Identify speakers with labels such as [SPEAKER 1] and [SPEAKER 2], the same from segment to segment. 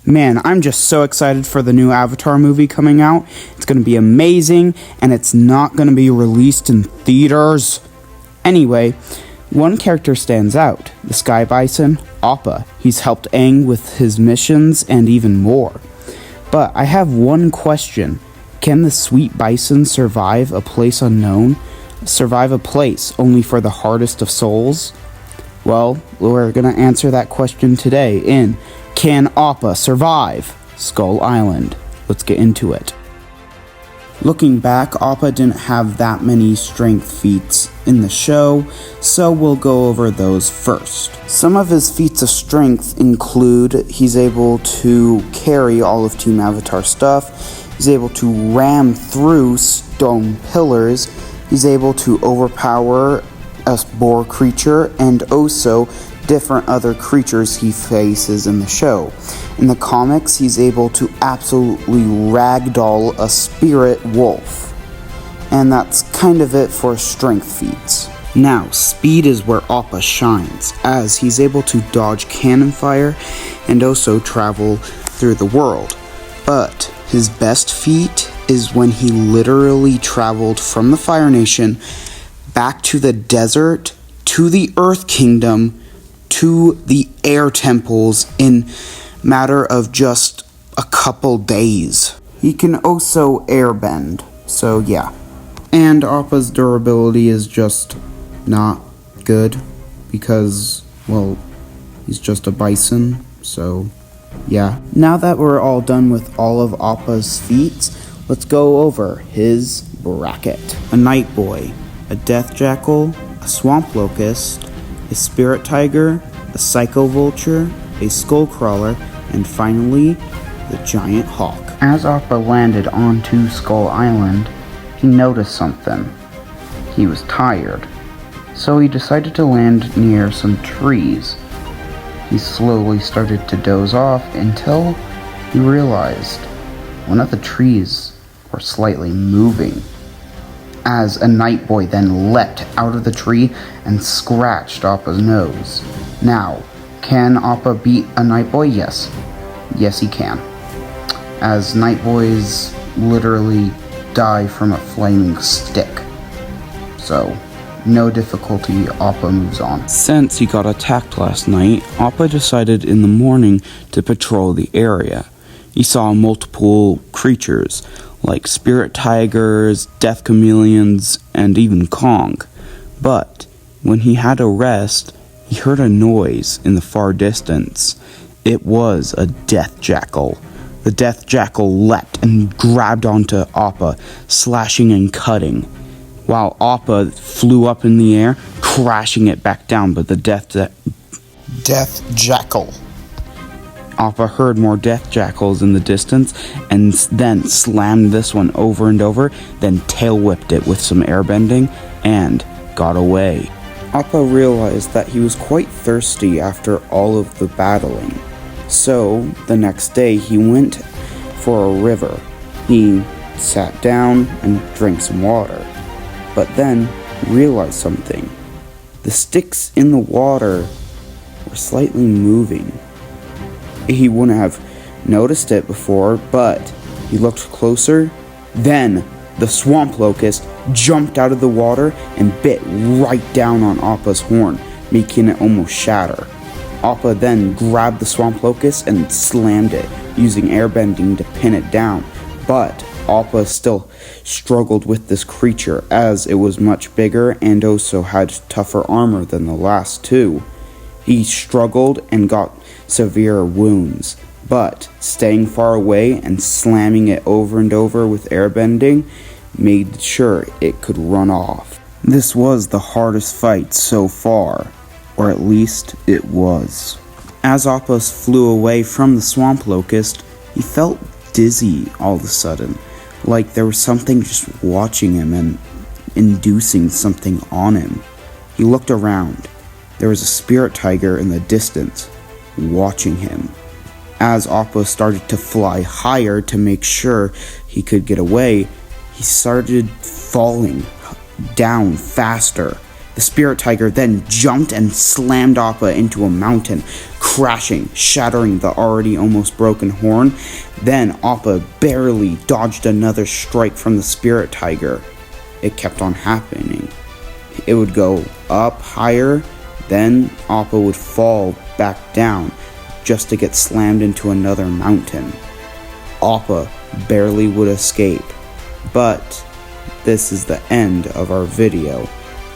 [SPEAKER 1] Man, I'm just so excited for the new Avatar movie coming out. It's going to be amazing, and it's not going to be released in theaters. Anyway, one character stands out, the Sky Bison, Appa. He's helped Aang with his missions and even more. But I have one question. Can the sweet bison survive a place unknown? Survive a place only for the hardest of souls? Well, we're going to answer that question today in Can Appa Survive Skull Island? Let's get into it. Looking back, Appa didn't have that many strength feats in the show, so we'll go over those first. Some of his feats of strength include he's able to carry all of Team Avatar stuff, he's able to ram through stone pillars, he's able to overpower a boar creature, and also different other creatures he faces in the show. In the comics, he's able to absolutely ragdoll a spirit wolf. And that's kind of it for strength feats. Now, speed is where Appa shines, as he's able to dodge cannon fire and also travel through the world. But his best feat is when he literally traveled from the Fire Nation back to the desert, to the Earth Kingdom, to the air temples in matter of just a couple days. He can also airbend, so yeah. And Appa's durability is just not good because, well, he's just a bison, so yeah. Now that we're all done with all of Appa's feats, let's go over his bracket. A night boy, a death jackal, a swamp locust, a spirit tiger, a psycho vulture, a skull crawler, and finally, the giant hawk. As Appa landed onto Skull Island, he noticed something. He was tired, so he decided to land near some trees. He slowly started to doze off until he realized one of the trees were slightly moving. As a night boy then leapt out of the tree and scratched Appa's nose. Now, can Appa beat a night boy? Yes. Yes, he can. As night boys literally die from a flaming stick. So, no difficulty, Appa moves on. Since he got attacked last night, Appa decided in the morning to patrol the area. He saw multiple creatures, like spirit tigers, death chameleons, and even Kong. But when he had to rest, he heard a noise in the far distance. It was a death jackal. The death jackal leapt and grabbed onto Appa, slashing and cutting, while Appa flew up in the air, crashing it back down, but the death jackal. Appa heard more death jackals in the distance and then slammed this one over and over, then tail whipped it with some airbending and got away. Appa realized that he was quite thirsty after all of the battling. So, the next day he went for a river. He sat down and drank some water, but then realized something. The sticks in the water were slightly moving. He wouldn't have noticed it before, but he looked closer. Then the swamp locust jumped out of the water and bit right down on Appa's horn, making it almost shatter. Appa then grabbed the swamp locust and slammed it, using airbending to pin it down. But Appa still struggled with this creature, as it was much bigger and also had tougher armor than the last two. He struggled and got severe wounds, but staying far away and slamming it over and over with airbending made sure it could run off. This was the hardest fight so far, or at least it was. As Appa flew away from the swamp locust, he felt dizzy all of a sudden, like there was something just watching him and inducing something on him. He looked around. There was a spirit tiger in the distance, watching him. As Appa started to fly higher to make sure he could get away, he started falling down faster. The spirit tiger then jumped and slammed Appa into a mountain, crashing, shattering the already almost broken horn. Then Appa barely dodged another strike from the spirit tiger. It kept on happening. It would go up higher, then Appa would fall back down just to get slammed into another mountain. Appa barely would escape, but this is the end of our video,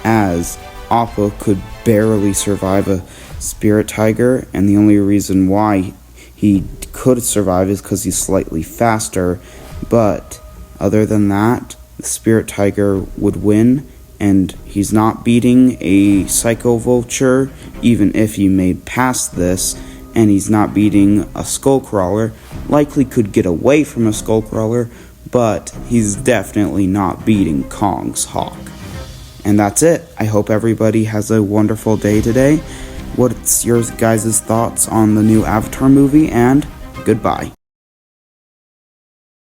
[SPEAKER 1] as Appa could barely survive a spirit tiger, and the only reason why he could survive is because he's slightly faster, but other than that, the spirit tiger would win, and he's not beating a psycho vulture, even if he made past this, and he's not beating a skullcrawler. Likely could get away from a skullcrawler, but he's definitely not beating Kong's hawk. And that's it. I hope everybody has a wonderful day today. What's your guys' thoughts on the new Avatar movie, and goodbye.